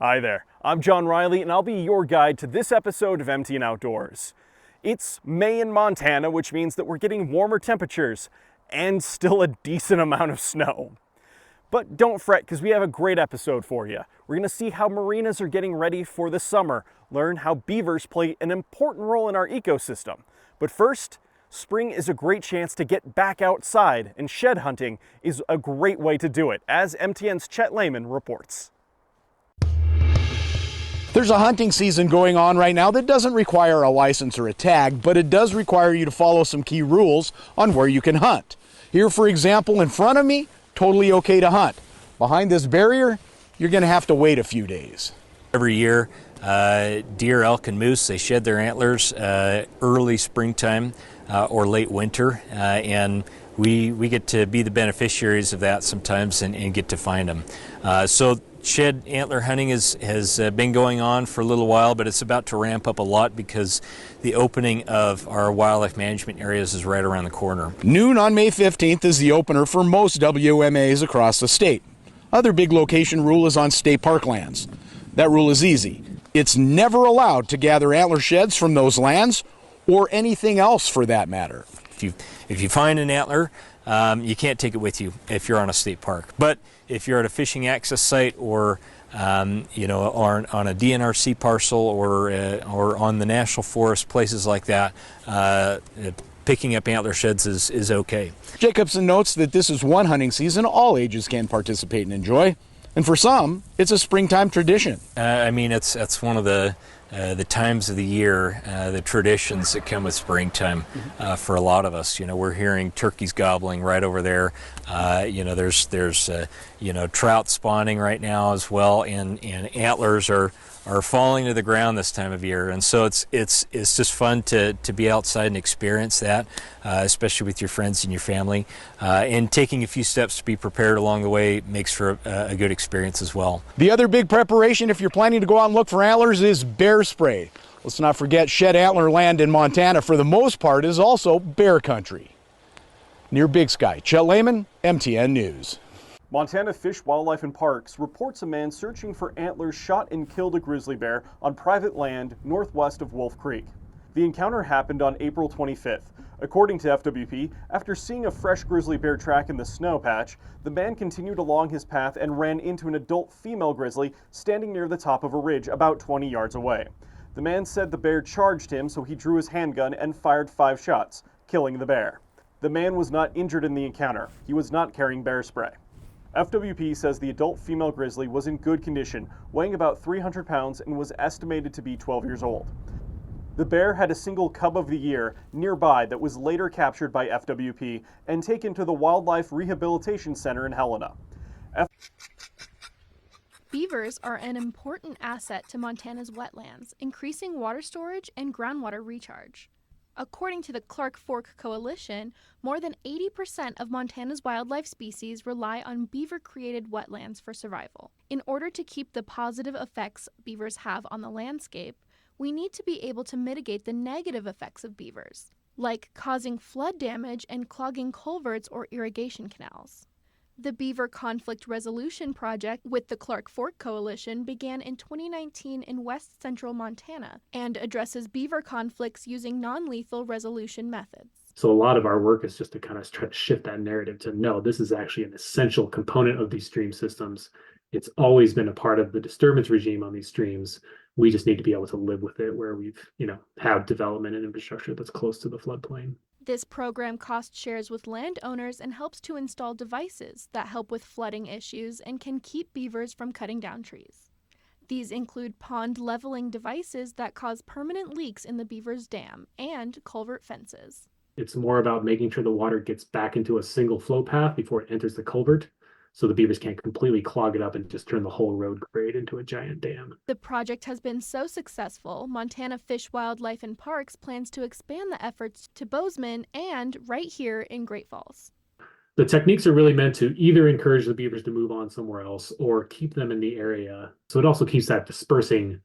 Hi there, I'm John Riley and I'll be your guide to this episode of MTN Outdoors. It's May in Montana, which means that we're getting warmer temperatures and still a decent amount of snow. But don't fret, because we have a great episode for you. We're going to see how marinas are getting ready for the summer, learn how beavers play an important role in our ecosystem. But first, spring is a great chance to get back outside, and shed hunting is a great way to do it, as MTN's Chet Lehman reports. There's a hunting season going on right now that doesn't require a license or a tag, but it does require you to follow some key rules on where you can hunt. Here, for example, in front of me, totally okay to hunt. Behind this barrier, you're going to have to wait a few days. Every year, deer, elk, and moose, they shed their antlers early springtime or late winter, and we get to be the beneficiaries of that sometimes and get to find them. So shed antler hunting has been going on for a little while, but it's about to ramp up a lot because the opening of our wildlife management areas is right around the corner. Noon on May 15th is the opener for most WMAs across the state. Other big location rule is on state park lands. That rule is easy. It's never allowed to gather antler sheds from those lands or anything else for that matter. If you find an antler, you can't take it with you if you're on a state park. But if you're at a fishing access site or or on a DNRC parcel or on the national forest, places like that, picking up antler sheds is okay. Jacobson notes that this is one hunting season all ages can participate and enjoy. And for some, it's a springtime tradition. It's one of the times of the year, the traditions that come with springtime for a lot of us. We're hearing turkeys gobbling right over there. There's trout spawning right now as well, and antlers are falling to the ground this time of year. And so it's just fun to be outside and experience that, especially with your friends and your family. And taking a few steps to be prepared along the way makes for a good experience as well. The other big preparation if you're planning to go out and look for antlers is bear spray. Let's not forget shed antler land in Montana, for the most part, is also bear country. Near Big Sky, Chet Lehman, MTN News. Montana Fish, Wildlife and Parks reports a man searching for antlers shot and killed a grizzly bear on private land northwest of Wolf Creek. The encounter happened on April 25th. According to FWP, after seeing a fresh grizzly bear track in the snow patch, the man continued along his path and ran into an adult female grizzly standing near the top of a ridge about 20 yards away. The man said the bear charged him, so he drew his handgun and fired 5 shots, killing the bear. The man was not injured in the encounter. He was not carrying bear spray. FWP says the adult female grizzly was in good condition, weighing about 300 pounds and was estimated to be 12 years old. The bear had a single cub of the year nearby that was later captured by FWP and taken to the Wildlife Rehabilitation Center in Helena. Beavers are an important asset to Montana's wetlands, increasing water storage and groundwater recharge. According to the Clark Fork Coalition, more than 80% of Montana's wildlife species rely on beaver-created wetlands for survival. In order to keep the positive effects beavers have on the landscape, we need to be able to mitigate the negative effects of beavers, like causing flood damage and clogging culverts or irrigation canals. The Beaver Conflict Resolution Project with the Clark Fork Coalition began in 2019 in west central Montana and addresses beaver conflicts using non-lethal resolution methods. So a lot of our work is just to kind of try to shift that narrative to no, this is actually an essential component of these stream systems. It's always been a part of the disturbance regime on these streams. We just need to be able to live with it where we've, have development and infrastructure that's close to the floodplain. This program cost shares with landowners and helps to install devices that help with flooding issues and can keep beavers from cutting down trees. These include pond leveling devices that cause permanent leaks in the beaver's dam and culvert fences. It's more about making sure the water gets back into a single flow path before it enters the culvert, so the beavers can't completely clog it up and just turn the whole road grade into a giant dam. The project has been so successful, Montana Fish, Wildlife and Parks plans to expand the efforts to Bozeman and right here in Great Falls. The techniques are really meant to either encourage the beavers to move on somewhere else or keep them in the area. So it also keeps that dispersing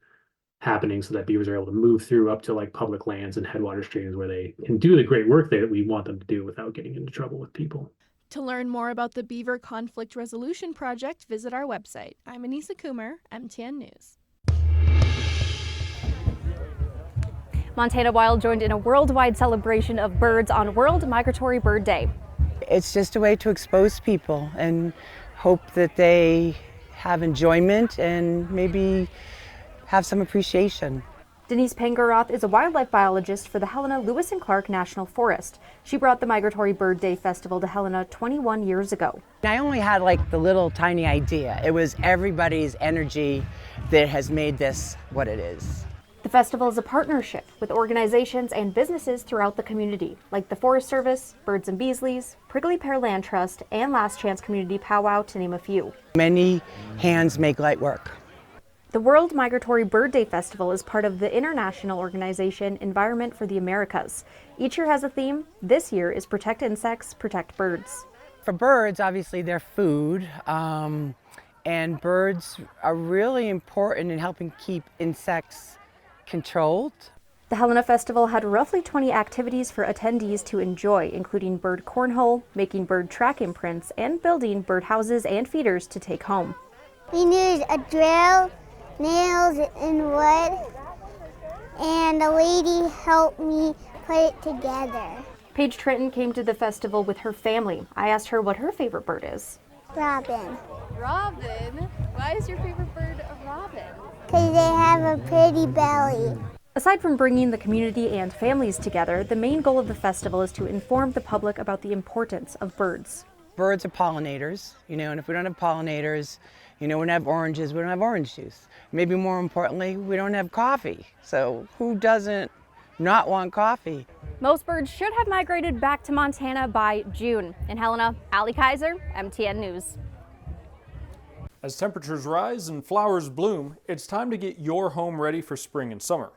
happening so that beavers are able to move through up to like public lands and headwater streams where they can do the great work that we want them to do without getting into trouble with people. To learn more about the Beaver Conflict Resolution Project, visit our website. I'm Anissa Coomer, MTN News. Montana Wild joined in a worldwide celebration of birds on World Migratory Bird Day. It's just a way to expose people and hope that they have enjoyment and maybe have some appreciation. Denise Pangaroth is a wildlife biologist for the Helena Lewis and Clark National Forest. She brought the Migratory Bird Day Festival to Helena 21 years ago. I only had like the little tiny idea. It was everybody's energy that has made this what it is. The festival is a partnership with organizations and businesses throughout the community, like the Forest Service, Birds and Beasleys, Prickly Pear Land Trust, and Last Chance Community Powwow, to name a few. Many hands make light work. The World Migratory Bird Day Festival is part of the international organization Environment for the Americas. Each year has a theme. This year is Protect Insects, Protect Birds. For birds, obviously they're food, and birds are really important in helping keep insects controlled. The Helena Festival had roughly 20 activities for attendees to enjoy, including bird cornhole, making bird track imprints, and building bird houses and feeders to take home. We needed a drill, nails, and wood, and a lady helped me put it together. Paige Trenton came to the festival with her family. I asked her what her favorite bird is. Robin. Robin? Why is your favorite bird a robin? Because they have a pretty belly. Aside from bringing the community and families together, the main goal of the festival is to inform the public about the importance of birds. Birds are pollinators, and if we don't have pollinators, we don't have oranges, we don't have orange juice. Maybe more importantly, we don't have coffee. So who doesn't not want coffee? Most birds should have migrated back to Montana by June. In Helena, Allie Kaiser, MTN News. As temperatures rise and flowers bloom, it's time to get your home ready for spring and summer.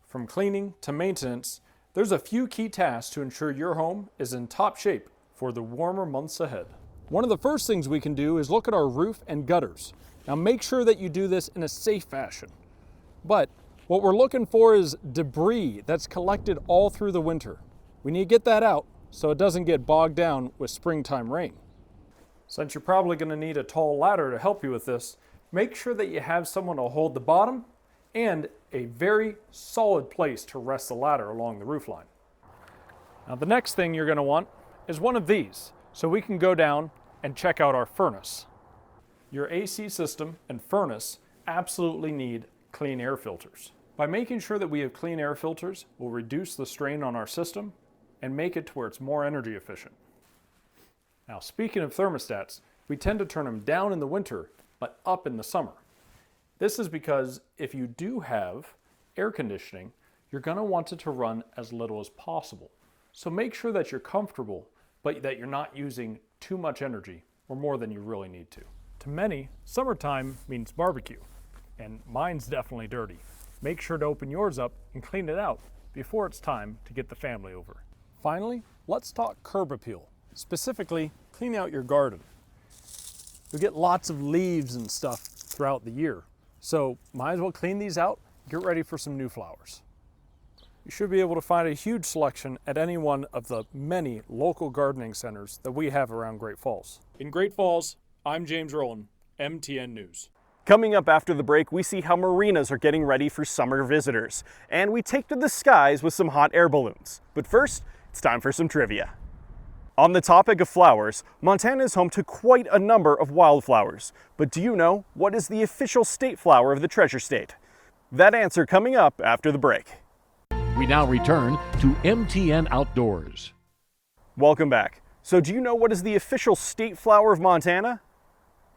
From cleaning to maintenance, there's a few key tasks to ensure your home is in top shape for the warmer months ahead. One of the first things we can do is look at our roof and gutters. Now make sure that you do this in a safe fashion. But what we're looking for is debris that's collected all through the winter. We need to get that out so it doesn't get bogged down with springtime rain. Since you're probably going to need a tall ladder to help you with this, make sure that you have someone to hold the bottom and a very solid place to rest the ladder along the roof line. Now the next thing you're going to want is one of these, so we can go down and check out our furnace. Your AC system and furnace absolutely need clean air filters. By making sure that we have clean air filters, we'll reduce the strain on our system and make it to where it's more energy efficient. Now, speaking of thermostats, we tend to turn them down in the winter, but up in the summer. This is because if you do have air conditioning, you're going to want it to run as little as possible. So make sure that you're comfortable, but that you're not using too much energy or more than you really need to. To many, summertime means barbecue, and mine's definitely dirty. Make sure to open yours up and clean it out before it's time to get the family over. Finally, let's talk curb appeal. Specifically, clean out your garden. You'll get lots of leaves and stuff throughout the year, so might as well clean these out, get ready for some new flowers. You should be able to find a huge selection at any one of the many local gardening centers that we have around Great Falls. In Great Falls, I'm James Rowland, MTN News. Coming up after the break, we see how marinas are getting ready for summer visitors, and we take to the skies with some hot air balloons. But first, it's time for some trivia. On the topic of flowers, Montana is home to quite a number of wildflowers. But do you know what is the official state flower of the Treasure State? That answer coming up after the break. We now return to MTN Outdoors. Welcome back. So do you know what is the official state flower of Montana?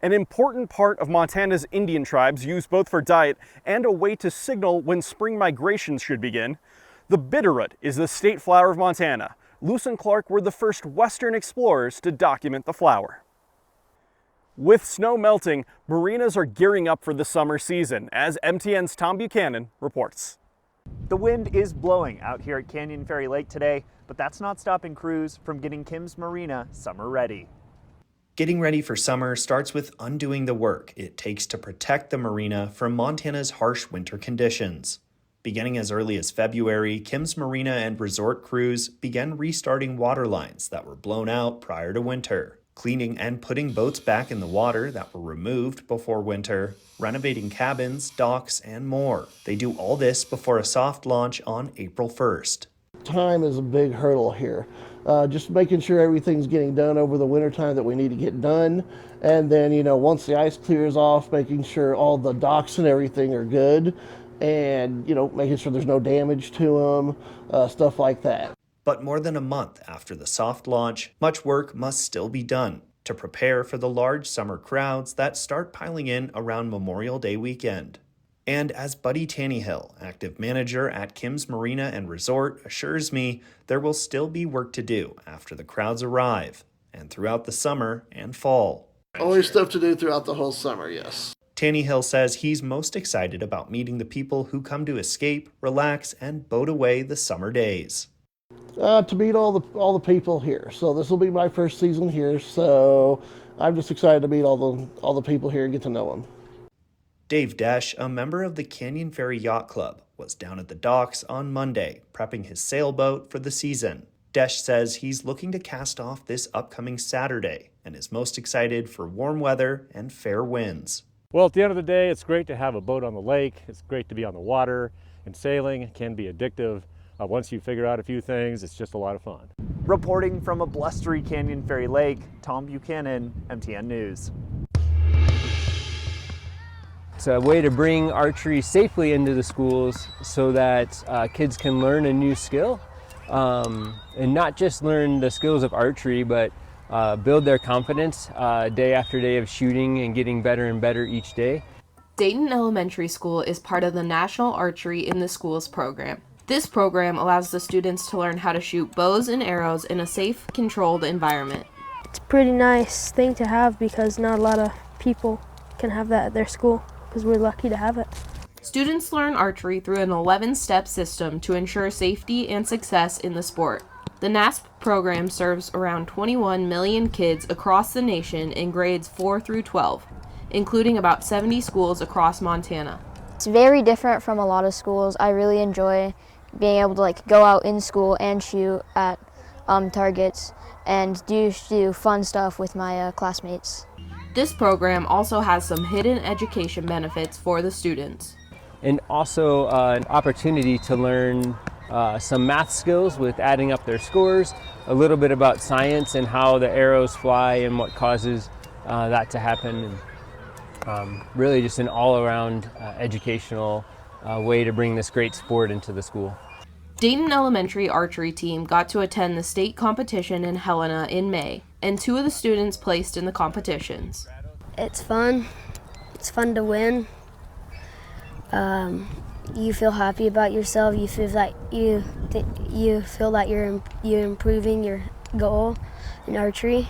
An important part of Montana's Indian tribes use both for diet and a way to signal when spring migrations should begin. The bitterroot is the state flower of Montana. Lewis and Clark were the first Western explorers to document the flower. With snow melting, marinas are gearing up for the summer season, as MTN's Tom Buchanan reports. The wind is blowing out here at Canyon Ferry Lake today, but that's not stopping crews from getting Kim's Marina summer ready. Getting ready for summer starts with undoing the work it takes to protect the marina from Montana's harsh winter conditions. Beginning as early as February, Kim's Marina and resort crews began restarting water lines that were blown out prior to winter. cleaning and putting boats back in the water that were removed before winter, renovating cabins, docks, and more. They do all this before a soft launch on April 1st. Time is a big hurdle here. Just making sure everything's getting done over the winter time that we need to get done. And then, once the ice clears off, making sure all the docks and everything are good. And, making sure there's no damage to them, stuff like that. But more than a month after the soft launch, much work must still be done to prepare for the large summer crowds that start piling in around Memorial Day weekend. And as Buddy Tannehill, active manager at Kim's Marina and Resort, assures me, there will still be work to do after the crowds arrive and throughout the summer and fall. Always stuff to do throughout the whole summer, yes. Tannehill says he's most excited about meeting the people who come to escape, relax, and boat away the summer days. To meet all the people here. So this will be my first season here, so I'm just excited to meet all the people here and get to know them. Dave Desch, a member of the Canyon Ferry Yacht Club, was down at the docks on Monday, prepping his sailboat for the season. Desch says he's looking to cast off this upcoming Saturday and is most excited for warm weather and fair winds. Well, at the end of the day, it's great to have a boat on the lake. It's great to be on the water, and sailing can be addictive. Once you figure out a few things, it's just a lot of fun. Reporting from a blustery Canyon Ferry Lake, Tom Buchanan, MTN News. It's a way to bring archery safely into the schools so that kids can learn a new skill and not just learn the skills of archery, but build their confidence day after day of shooting and getting better and better each day. Dayton Elementary School is part of the National Archery in the Schools program. This program allows the students to learn how to shoot bows and arrows in a safe, controlled environment. It's a pretty nice thing to have because not a lot of people can have that at their school, because we're lucky to have it. Students learn archery through an 11-step system to ensure safety and success in the sport. The NASP program serves around 21 million kids across the nation in grades 4 through 12, including about 70 schools across Montana. It's very different from a lot of schools. I really enjoy being able to go out in school and shoot at targets and do fun stuff with my classmates. This program also has some hidden education benefits for the students. And also an opportunity to learn some math skills with adding up their scores, a little bit about science and how the arrows fly and what causes that to happen. And, really just an all-around educational way to bring this great sport into the school. Dayton Elementary archery team got to attend the state competition in Helena in May, and 2 of the students placed in the competitions. It's fun. It's fun to win. You feel happy about yourself. You feel that you're improving your goal in archery.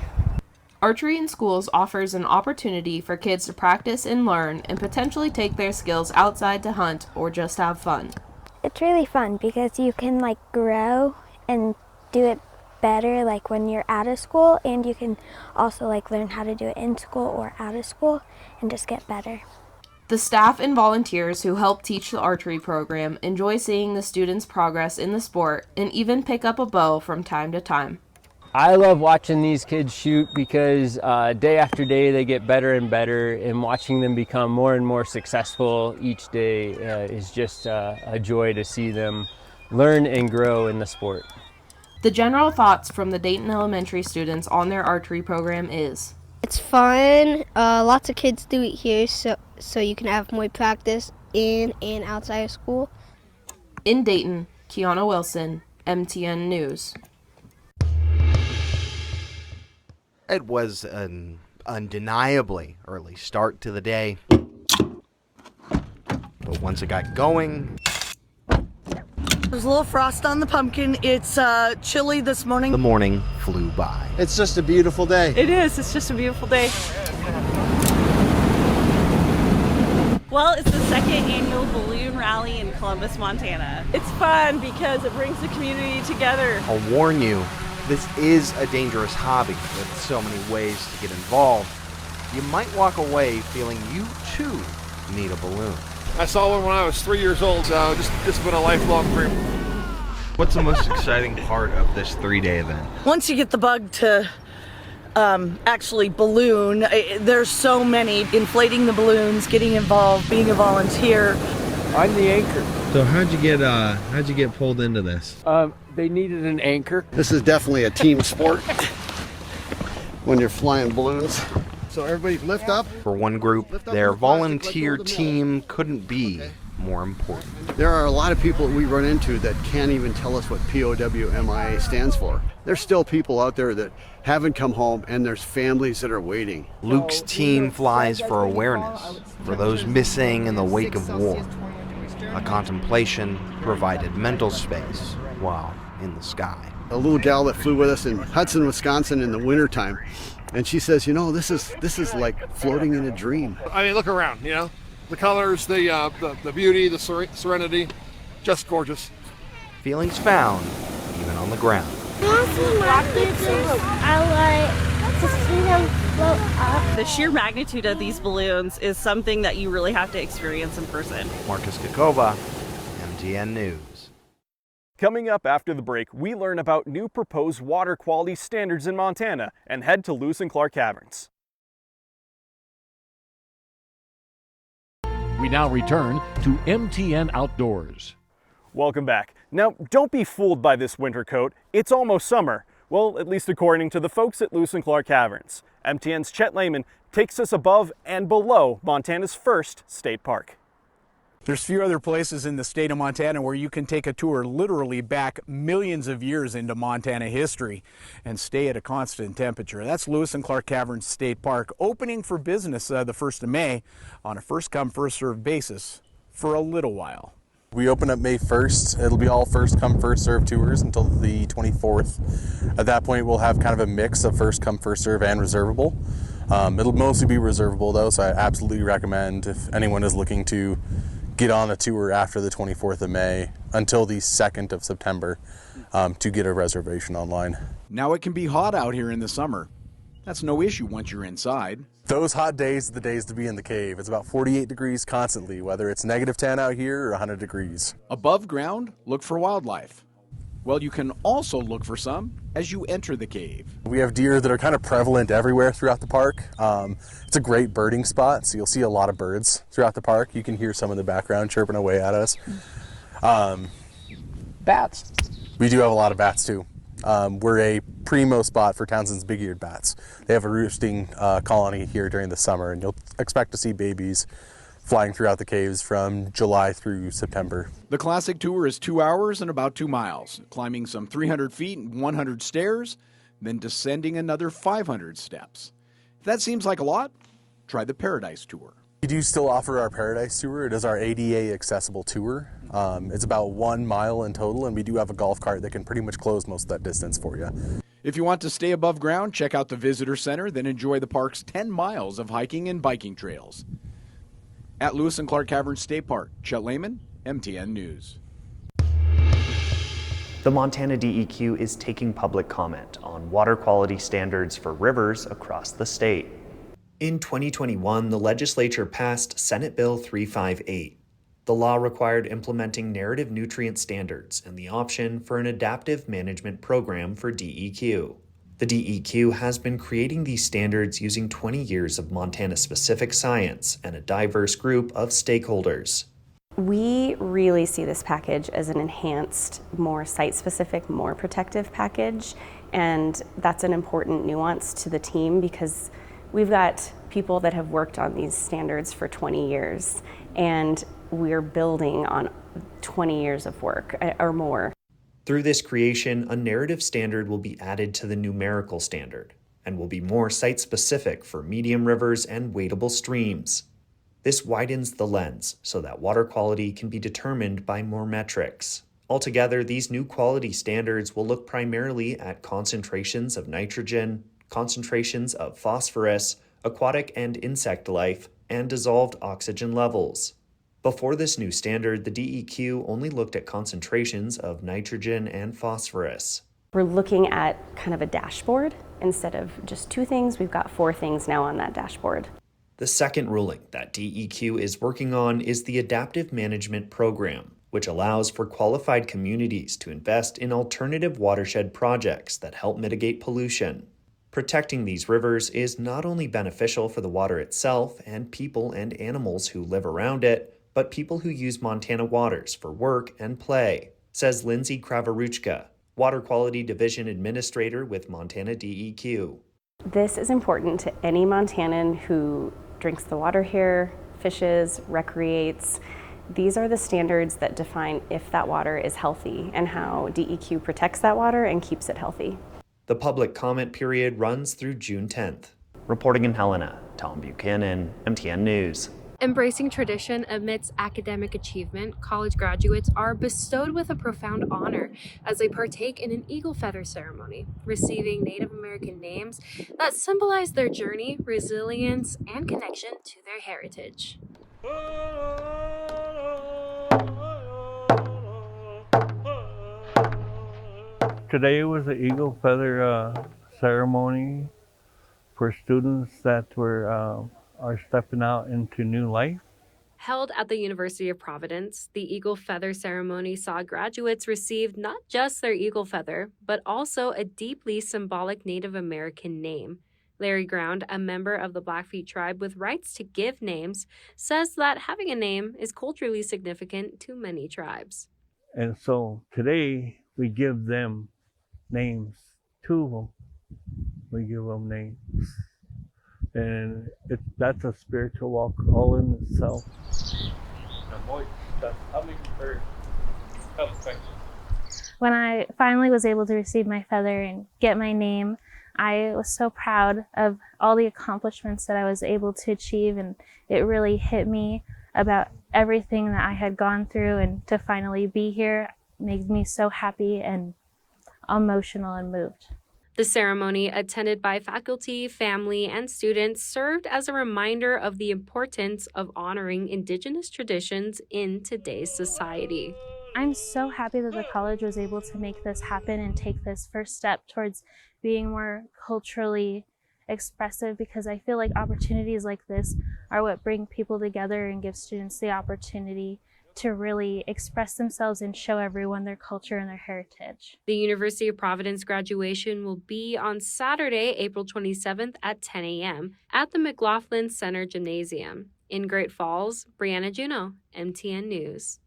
Archery in schools offers an opportunity for kids to practice and learn and potentially take their skills outside to hunt or just have fun. It's really fun because you can grow and do it better when you're out of school, and you can also learn how to do it in school or out of school and just get better. The staff and volunteers who help teach the archery program enjoy seeing the students' progress in the sport and even pick up a bow from time to time. I love watching these kids shoot because day after day they get better and better, and watching them become more and more successful each day is just a joy to see them learn and grow in the sport. The general thoughts from the Dayton Elementary students on their archery program is: it's fun. Lots of kids do it here, so you can have more practice in and outside of school. In Dayton, Kiana Wilson, MTN News. It was an undeniably early start to the day, but once it got going... There's a little frost on the pumpkin. It's chilly this morning. The morning flew by. It's just a beautiful day. It is. It's just a beautiful day. Well, it's the second annual balloon rally in Columbus, Montana. It's fun because it brings the community together. I'll warn you, this is a dangerous hobby with so many ways to get involved. You might walk away feeling you too need a balloon. I saw one when I was 3 years old, so just been a lifelong dream. What's the most exciting part of this 3-day event? Once you get the bug to actually balloon. There's so many. Inflating the balloons, getting involved, being a volunteer. I'm the anchor. So how'd you get pulled into this? They needed an anchor. This is definitely a team sport when you're flying balloons. So everybody lift up. For one group, their volunteer team couldn't be more important. There are a lot of people that we run into that can't even tell us what POWMIA stands for. There's still people out there that haven't come home, and there's families that are waiting. Luke's team flies for awareness, for those missing in the wake of war. A contemplation provided mental space while in the sky. A little gal that flew with us in Hudson, Wisconsin in the wintertime, and she says, you know, this is like floating in a dream. I mean, look around, you know, the colors, the beauty, the serenity, just gorgeous. Feelings found even on the ground. I like to see them float up. The sheer magnitude of these balloons is something that you really have to experience in person. Marcus Kakova, MTN News. Coming up after the break, we learn about new proposed water quality standards in Montana and head to Lewis and Clark Caverns. We now return to MTN Outdoors. Welcome back. Now, don't be fooled by this winter coat. It's almost summer. Well, at least according to the folks at Lewis and Clark Caverns. MTN's Chet Lehman takes us above and below Montana's first state park. There's few other places in the state of Montana where you can take a tour literally back millions of years into Montana history and stay at a constant temperature. That's Lewis and Clark Caverns State Park, opening for business the 1st of May on a first-come, first-served basis for a little while. We open up May 1st. It'll be all first-come, first-served tours until the 24th. At that point, we'll have kind of a mix of first-come, first-serve and reservable. It'll mostly be reservable, though, so I absolutely recommend if anyone is looking to get on a tour after the 24th of May until the 2nd of September to get a reservation online. Now it can be hot out here in the summer. That's no issue once you're inside. Those hot days are the days to be in the cave. It's about 48 degrees constantly, whether it's -10 out here or 100 degrees. Above ground, look for wildlife. Well, you can also look for some as you enter the cave. We have deer that are kind of prevalent everywhere throughout the park. It's a great birding spot, so you'll see a lot of birds throughout the park. You can hear some in the background chirping away at us. Bats. We do have a lot of bats too. We're a primo spot for Townsend's big-eared bats. They have a roosting colony here during the summer, and you'll expect to see babies flying throughout the caves from July through September. The classic tour is 2 hours and about 2 miles, climbing some 300 feet and 100 stairs, then descending another 500 steps. If that seems like a lot, try the Paradise Tour. We do still offer our Paradise Tour. It is our ADA accessible tour. It's about 1 mile in total, and we do have a golf cart that can pretty much close most of that distance for you. If you want to stay above ground, check out the Visitor Center, then enjoy the park's 10 miles of hiking and biking trails. At Lewis and Clark Caverns State Park, Chet Lehman, MTN News. The Montana DEQ is taking public comment on water quality standards for rivers across the state. In 2021, the legislature passed Senate Bill 358. The law required implementing narrative nutrient standards and the option for an adaptive management program for DEQ. The DEQ has been creating these standards using 20 years of Montana-specific science and a diverse group of stakeholders. We really see this package as an enhanced, more site-specific, more protective package, and that's an important nuance to the team because we've got people that have worked on these standards for 20 years, and we're building on 20 years of work or more. Through this creation, a narrative standard will be added to the numerical standard and will be more site-specific for medium rivers and wadable streams. This widens the lens so that water quality can be determined by more metrics. Altogether, these new quality standards will look primarily at concentrations of nitrogen, concentrations of phosphorus, aquatic and insect life, and dissolved oxygen levels. Before this new standard, the DEQ only looked at concentrations of nitrogen and phosphorus. We're looking at kind of a dashboard. Instead of just 2 things, we've got 4 things now on that dashboard. The second ruling that DEQ is working on is the Adaptive Management Program, which allows for qualified communities to invest in alternative watershed projects that help mitigate pollution. Protecting these rivers is not only beneficial for the water itself and people and animals who live around it, but people who use Montana waters for work and play, says Lindsay Kravaruchka, Water Quality Division Administrator with Montana DEQ. This is important to any Montanan who drinks the water here, fishes, recreates. These are the standards that define if that water is healthy and how DEQ protects that water and keeps it healthy. The public comment period runs through June 10th. Reporting in Helena, Tom Buchanan, MTN News. Embracing tradition amidst academic achievement, college graduates are bestowed with a profound honor as they partake in an eagle feather ceremony, receiving Native American names that symbolize their journey, resilience, and connection to their heritage. Today was the eagle feather ceremony for students that are stepping out into new life. Held at the University of Providence, the Eagle Feather ceremony saw graduates receive not just their eagle feather, but also a deeply symbolic Native American name. Larry Ground, a member of the Blackfeet tribe with rights to give names, says that having a name is culturally significant to many tribes. And so today we give them names, two of them. We give them names. And that's a spiritual walk all in itself. When I finally was able to receive my feather and get my name, I was so proud of all the accomplishments that I was able to achieve, and it really hit me about everything that I had gone through, and to finally be here made me so happy and emotional and moved. The ceremony, attended by faculty, family, and students, served as a reminder of the importance of honoring Indigenous traditions in today's society. I'm so happy that the college was able to make this happen and take this first step towards being more culturally expressive, because I feel like opportunities like this are what bring people together and give students the opportunity to really express themselves and show everyone their culture and their heritage. The University of Providence graduation will be on Saturday, April 27th at 10 a.m. at the McLaughlin Center Gymnasium. In Great Falls, Brianna Juneau, MTN News.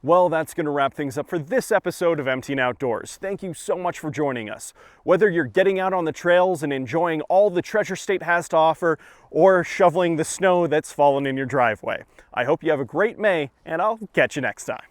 Well, that's going to wrap things up for this episode of MTN Outdoors. Thank you so much for joining us. Whether you're getting out on the trails and enjoying all the Treasure State has to offer, or shoveling the snow that's fallen in your driveway, I hope you have a great May, and I'll catch you next time.